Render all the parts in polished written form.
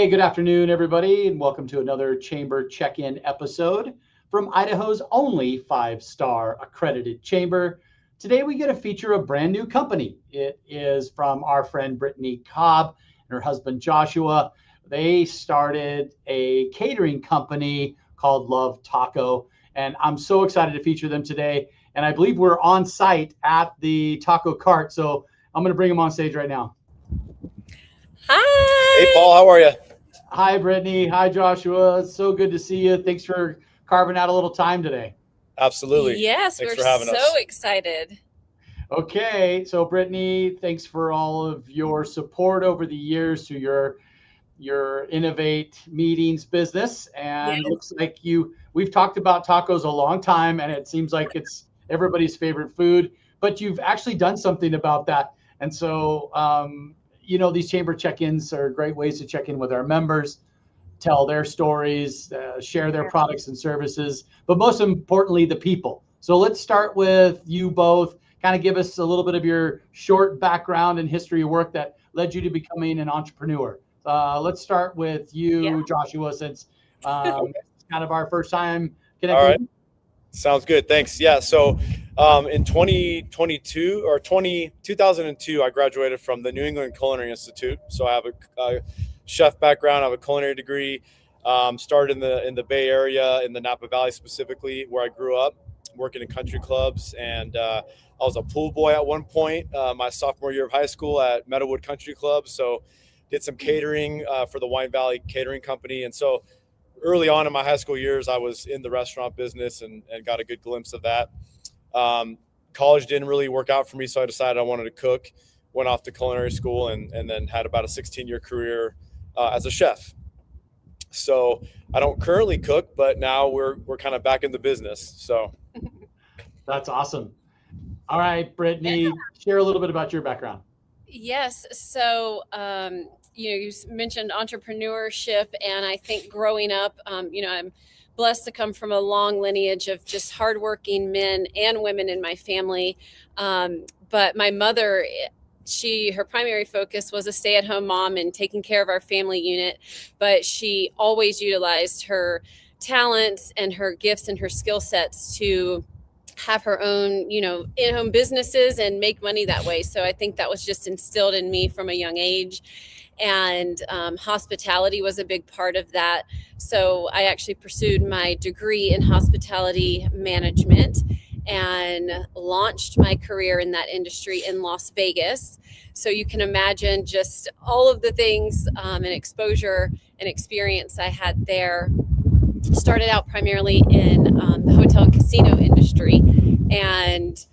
Hey, good afternoon, everybody, and welcome to another Chamber Check-In episode from Idaho's only five-star accredited chamber. Today, we get to feature a brand new company. It is from our friend Brittney Cobb and her husband Joshua. They started a catering company called Love Taco, and I'm so excited to feature them today. And I believe we're on site at the taco cart, so I'm going to bring them on stage right now. Hi. Hey, Paul, how are you? Hi, Brittney. Hi, Joshua. It's so good to see you. Thanks for carving out a little time today. Absolutely. Yes, Thanks we're for having so us. excited. Okay, so Brittney, thanks for all of your support over the years to your Innovate Meetings business. And Yes. looks like we've talked about tacos a long time, and it seems like it's everybody's favorite food, but you've actually done something about that. And so, these chamber check-ins are great ways to check in with our members, tell their stories, share their products and services, but most importantly, the people. So let's start with you both. Kind of give us a little bit of your short background and history of work that led you to becoming an entrepreneur. Let's start with you, Joshua, since it's kind of our first time connecting. All right. Sounds good. Thanks. Yeah. So in 2022 or 2002, I graduated from the New England Culinary Institute. So I have a chef background. I have a culinary degree. Started in the Bay Area, in the Napa Valley specifically, where I grew up, working in country clubs. And I was a pool boy at one point, my sophomore year of high school at Meadowood Country Club. So did some catering for the Wine Valley Catering Company. And so early on in my high school years, I was in the restaurant business and got a good glimpse of that. College didn't really work out for me, so I decided I wanted to cook. Went off to culinary school and then had about a 16-year career as a chef. So I don't currently cook, but now we're kind of back in the business. So that's awesome. All right, Brittney, share a little bit about your background. Yes. So, you mentioned entrepreneurship, and I think growing up, I'm blessed to come from a long lineage of just hardworking men and women in my family. But my mother, her primary focus was a stay-at-home mom and taking care of our family unit, but she always utilized her talents and her gifts and her skill sets to have her own, in-home businesses and make money that way. So I think that was just instilled in me from a young age. And hospitality was a big part of that. So I actually pursued my degree in hospitality management and launched my career in that industry in Las Vegas. So you can imagine just all of the things and exposure and experience I had there. Started out primarily in the hotel and casino industry and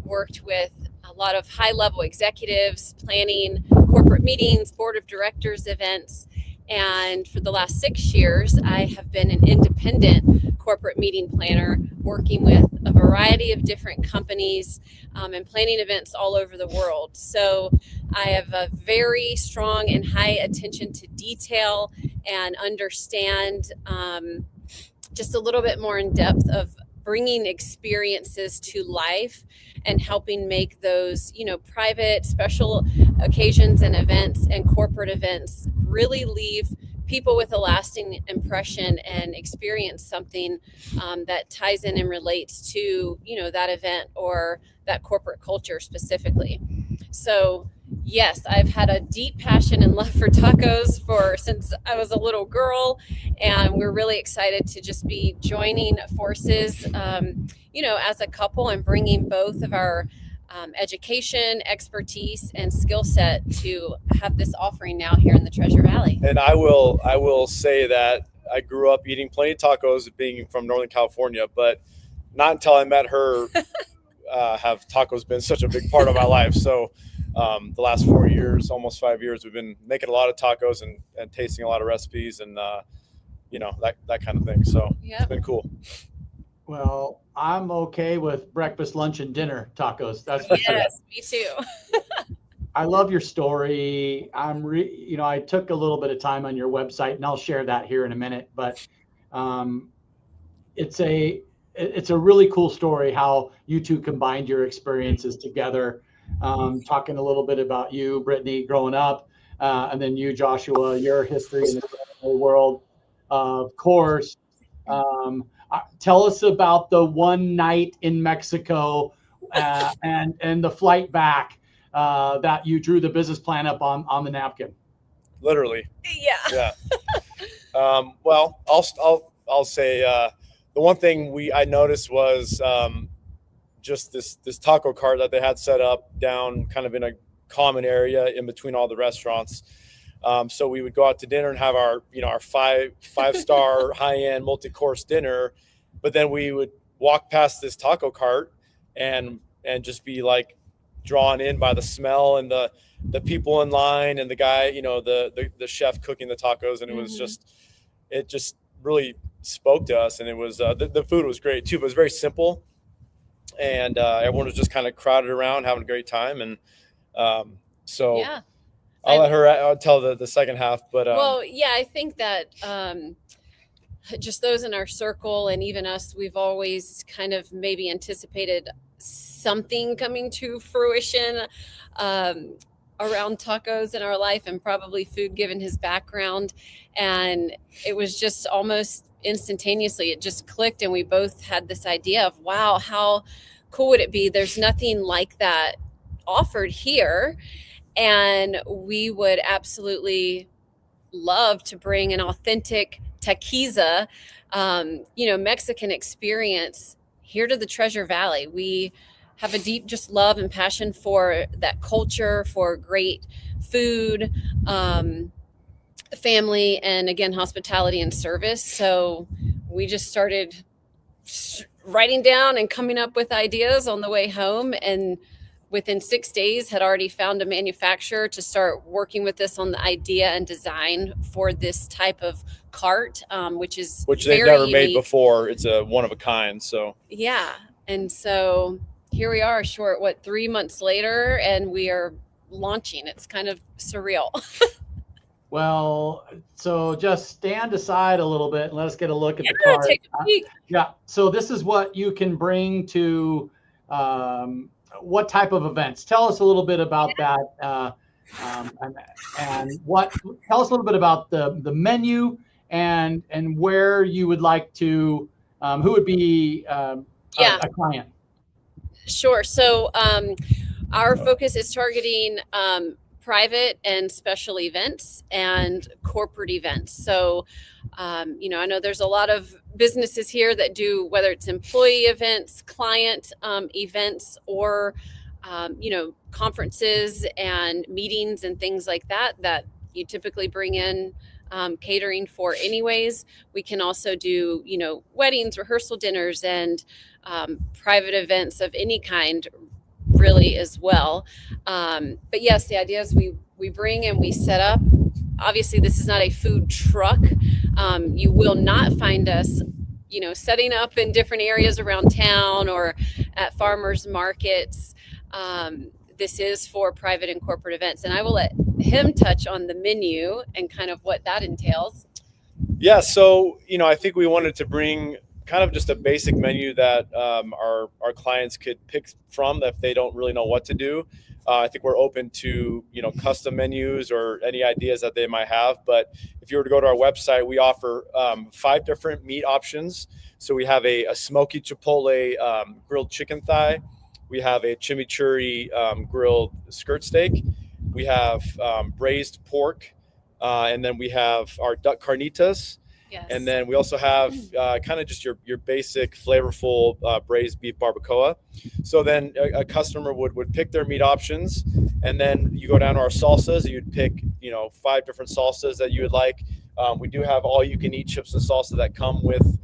worked with a lot of high-level executives, planning corporate meetings, board of directors events. And for the last 6 years, I have been an independent corporate meeting planner, working with a variety of different companies and planning events all over the world. So I have a very strong and high attention to detail and understand just a little bit more in depth of bringing experiences to life and helping make those, private, special occasions and events and corporate events really leave people with a lasting impression and experience something that ties in and relates to, that event or that corporate culture specifically. So yes, I've had a deep passion and love for tacos since I was a little girl, and we're really excited to just be joining forces, as a couple and bringing both of our education, expertise, and skill set to have this offering now here in the Treasure Valley. And I will say that I grew up eating plenty of tacos, being from Northern California, but not until I met her have tacos been such a big part of my life. So the last 4 years, almost 5 years, we've been making a lot of tacos and tasting a lot of recipes and that kind of thing. So It's been cool. Well, I'm okay with breakfast, lunch, and dinner tacos. That's for sure. Yes, me too. I love your story. I took a little bit of time on your website, and I'll share that here in a minute. But it's a really cool story how you two combined your experiences together. Talking a little bit about you, Brittney, growing up. and then you, Joshua, your history in the culinary world, of course. Tell us about the one night in Mexico and the flight back that you drew the business plan up on the napkin. Literally. Yeah. Well, I'll say the one thing I noticed was just this taco cart that they had set up down kind of in a common area in between all the restaurants. So we would go out to dinner and have our five-star high-end multi-course dinner, but then we would walk past this taco cart and just be like drawn in by the smell and the people in line and the guy, the chef cooking the tacos. And it was it just really spoke to us. And it was, the food was great too, but it was very simple. And everyone was just kind of crowded around having a great time. And so Yeah. I'll let her tell the second half, but well, yeah, I think that just those in our circle and even us, we've always kind of maybe anticipated something coming to fruition around tacos in our life, and probably food given his background. And it was just almost instantaneously, it just clicked, and we both had this idea of, wow, how cool would it be? There's nothing like that offered here. And we would absolutely love to bring an authentic taquiza, Mexican experience here to the Treasure Valley. We have a deep just love and passion for that culture, for great food, family, and again, hospitality and service. So we just started writing down and coming up with ideas on the way home, and within 6 days had already found a manufacturer to start working with us on the idea and design for this type of cart, which they've never made before. It's a one of a kind. So yeah. And so here we are 3 months later, and we are launching. It's kind of surreal. Well, so just stand aside a little bit and let us get a look at the cart. Take a peek. Yeah. So this is what you can bring to what type of events? Tell us a little bit about that, and tell us a little bit about the menu and where you would like to, who would be a client. Sure. So our focus is targeting private and special events and corporate events. So, I know there's a lot of businesses here that do, whether it's employee events, client events, or, conferences and meetings and things like that you typically bring in catering for anyways. We can also do, weddings, rehearsal dinners, and private events of any kind really as well. But yes, the idea is we bring and we set up. Obviously, this is not a food truck. You will not find us, setting up in different areas around town or at farmers markets. This is for private and corporate events. And I will let him touch on the menu and kind of what that entails. Yeah. So, I think we wanted to bring kind of just a basic menu that our clients could pick from if they don't really know what to do. I think we're open to, custom menus or any ideas that they might have. But if you were to go to our website, we offer 5 different meat options. So we have a smoky chipotle grilled chicken thigh. We have a chimichurri grilled skirt steak. We have braised pork. And then we have our duck carnitas. Yes. And then we also have kind of just your basic flavorful braised beef barbacoa. So then a customer would pick their meat options, and then you go down to our salsas. And you'd pick 5 different salsas that you would like. We do have all you can eat chips and salsa that come with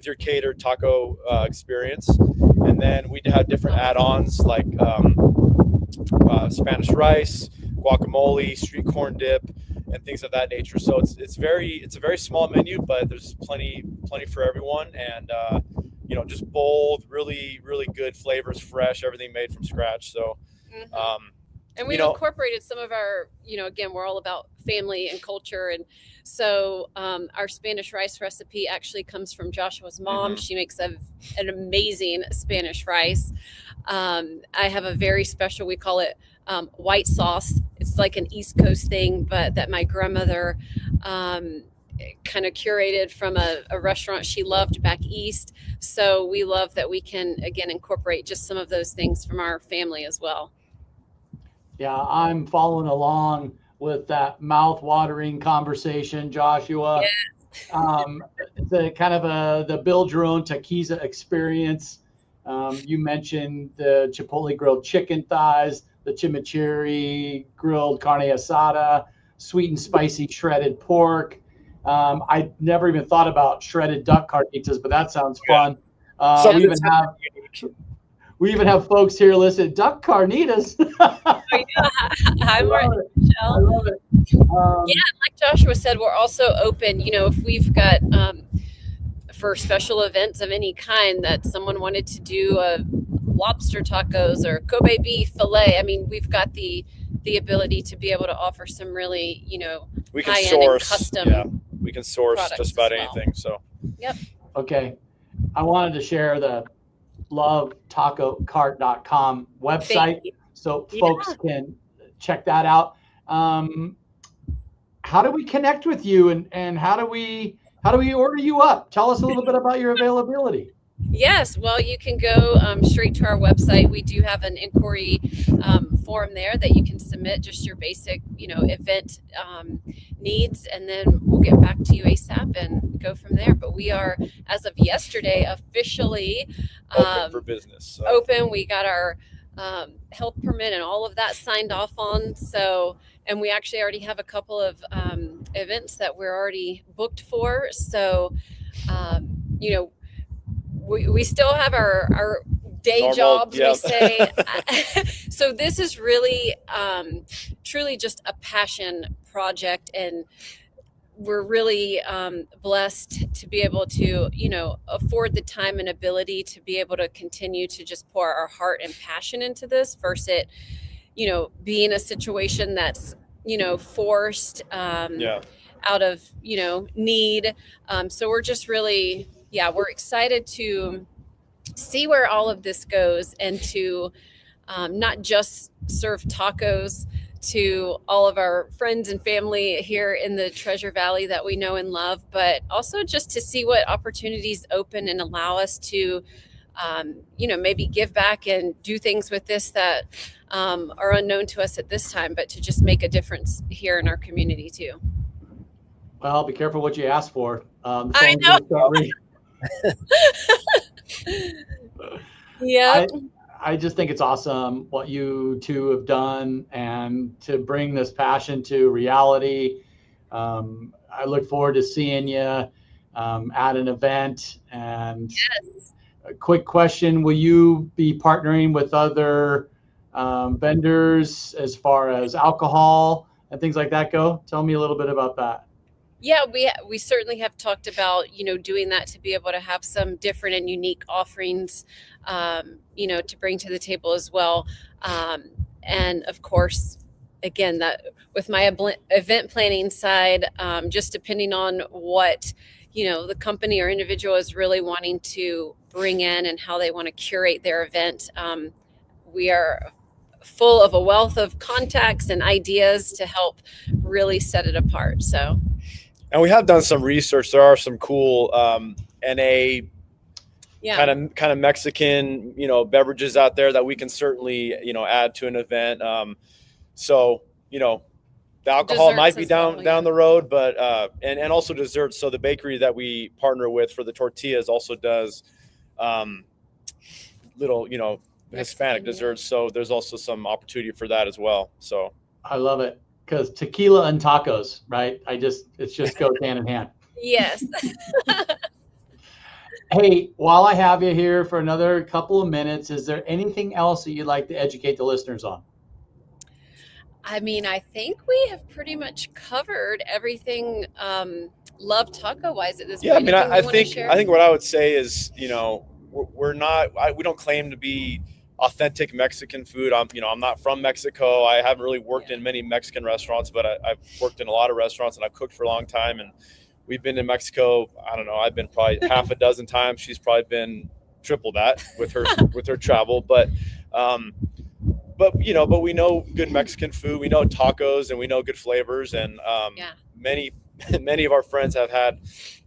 your catered taco experience. And then we have different add-ons like Spanish rice, guacamole, street corn dip, and things of that nature. So it's a very small menu, but there's plenty for everyone. And just bold, really, really good flavors, fresh, everything made from scratch. So and we've incorporated some of our, again, we're all about family and culture. And so our Spanish rice recipe actually comes from Joshua's mom. She makes an amazing Spanish rice. I have a very special, we call it white sauce. it's like an East Coast thing, but that my grandmother kind of curated from a restaurant she loved back east. So we love that we can, again, incorporate just some of those things from our family as well. Yeah, I'm following along with that mouth-watering conversation, Joshua. The kind of the build your own taquiza experience. You mentioned the Chipotle grilled chicken thighs, the chimichurri grilled carne asada, sweet and spicy shredded pork. I never even thought about shredded duck carnitas, but that sounds fun. We even have folks here listed duck carnitas. Hi, Michelle. I love it. Like Joshua said, we're also open. If we've got for special events of any kind that someone wanted to do lobster tacos or Kobe beef fillet. I mean, we've got the ability to be able to offer some really, we can high-end and source custom. We can source just about anything. So. Yep. Okay. I wanted to share the lovetacocart.com website so folks can check that out. How do we connect with you and how do we order you up? Tell us a little bit about your availability. Yes, well, you can go straight to our website. We do have an inquiry form there that you can submit just your basic, event needs, and then we'll get back to you ASAP and go from there. But we are, as of yesterday, officially open for business. So. Open. We got our health permit and all of that signed off on. So, and we actually already have a couple of events that we're already booked for. So, we still have our day jobs, we say. So this is really truly just a passion project, and we're really blessed to be able to, afford the time and ability to be able to continue to just pour our heart and passion into this versus it, being a situation that's, forced out of, need. So we're just really, we're excited to see where all of this goes and to not just serve tacos to all of our friends and family here in the Treasure Valley that we know and love, but also just to see what opportunities open and allow us to, maybe give back and do things with this that are unknown to us at this time, but to just make a difference here in our community too. Well, be careful what you ask for. I know. Yeah. I just think it's awesome what you two have done and to bring this passion to reality. I look forward to seeing you at an event. And a quick question, will you be partnering with other vendors as far as alcohol and things like that go? Tell me a little bit about that. Yeah, we certainly have talked about, doing that to be able to have some different and unique offerings, to bring to the table as well. And of course, again, that with my event planning side, just depending on what, the company or individual is really wanting to bring in and how they want to curate their event. We are full of a wealth of contacts and ideas to help really set it apart. So. And we have done some research. There are some cool NA kind of Mexican, beverages out there that we can certainly, add to an event. So, the alcohol desserts might be down the road, but and also desserts. So the bakery that we partner with for the tortillas also does little, Hispanic desserts. So there's also some opportunity for that as well. So I love it. Because tequila and tacos, right? It just goes hand in hand. Yes. Hey, while I have you here for another couple of minutes, is there anything else that you'd like to educate the listeners on? I mean, I think we have pretty much covered everything love taco wise at this point. Yeah, I mean, I think what I would say is, we don't claim to be authentic Mexican food. I'm not from Mexico. I haven't really worked in many Mexican restaurants, but I've worked in a lot of restaurants and I've cooked for a long time. And we've been to Mexico. I don't know. I've been probably half a dozen times. She's probably been triple that with her travel. But but we know good Mexican food, we know tacos, and we know good flavors. And many of our friends have had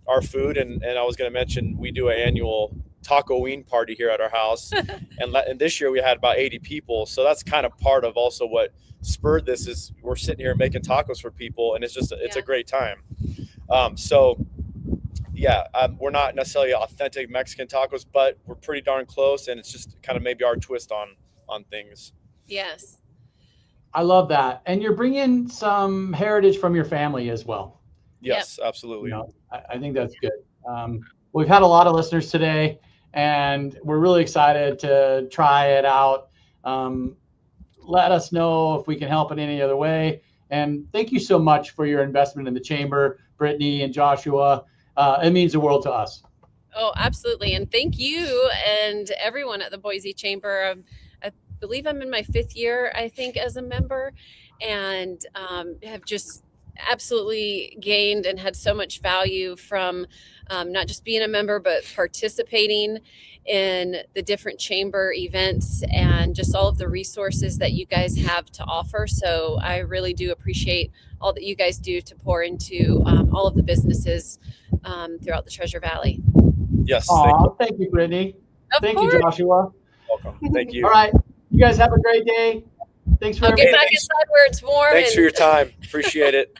our food. And I was going to mention, we do an annual taco-ween party here at our house. and this year we had about 80 people. So that's kind of part of also what spurred this, is we're sitting here making tacos for people, and it's a great time. We're not necessarily authentic Mexican tacos, but we're pretty darn close, and it's just kind of maybe our twist on things. Yes. I love that. And you're bringing some heritage from your family as well. Yes, absolutely. I think that's good. We've had a lot of listeners today, and we're really excited to try it out. Let us know if we can help in any other way. And thank you so much for your investment in the chamber, Brittney and Joshua. It means the world to us. Oh, absolutely. And thank you and everyone at the Boise Chamber. I believe I'm in my 5th year, I think, as a member, and have just absolutely gained and had so much value from not just being a member, but participating in the different chamber events and just all of the resources that you guys have to offer. So I really do appreciate all that you guys do to pour into all of the businesses throughout the Treasure Valley. Yes. Thank you, Brittney. Thank you, Joshua. Welcome. Thank you. All right. You guys have a great day. Thanks for I'll get back inside where it's warm. Thanks for your time. Appreciate it.